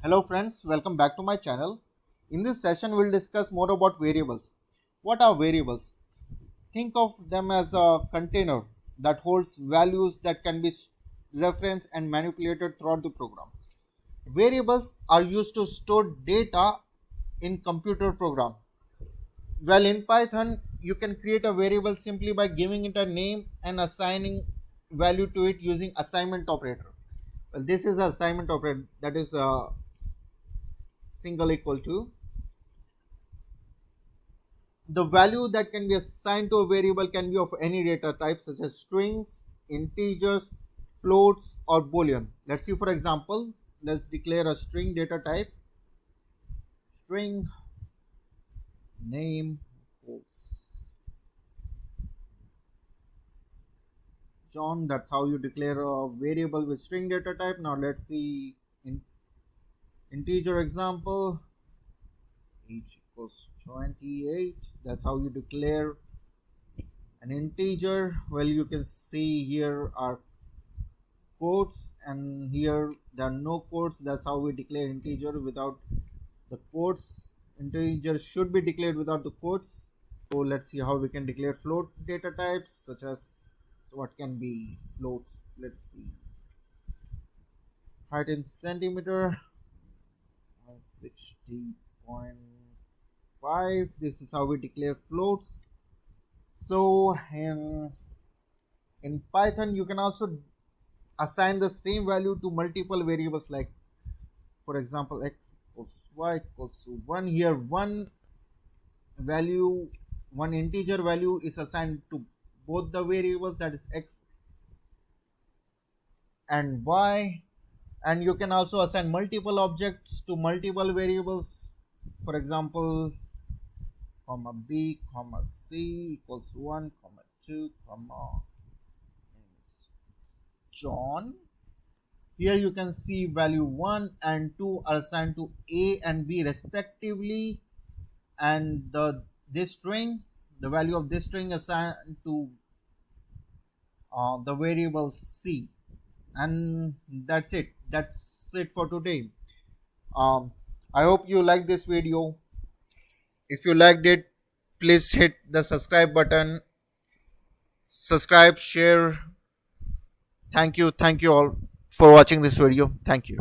Hello friends, welcome back to my channel. In this session we'll discuss more about variables. What are variables? Think of them as a container that holds values that can be referenced and manipulated throughout the program. Variables are used to store data in computer program. Well, in Python you can create a variable simply by giving it a name and assigning value to it using assignment operator. Well, this is assignment operator, that is single equal to the value that can be assigned to a variable can be of any data type such as strings, integers, floats or boolean. Let's see, for example, let's declare a string data type, string name John. That's how you declare a variable with string data type. Now let's see in integer example, age equals 28. That's how you declare an integer. Well, you can see here are quotes and here there are no quotes. That's how we declare integer without the quotes. Integer should be declared without the quotes. So let's see how we can declare float data types, such as what can be floats. Let's see, height in centimeter, 60.5. This is how we declare floats. So in Python you can also assign the same value to multiple variables, like for example x equals y equals to 1. Here one integer value is assigned to both the variables, that is x and y, and you can also assign multiple objects to multiple variables. For example, comma b comma c equals 1 comma 2 comma John. Here you can see value 1 and 2 are assigned to a and b respectively, and the value of this string assigned to the variable c. And that's it for today. I hope you like this video. If you liked it, please hit the subscribe button, subscribe, share. Thank you all for watching this video. Thank you.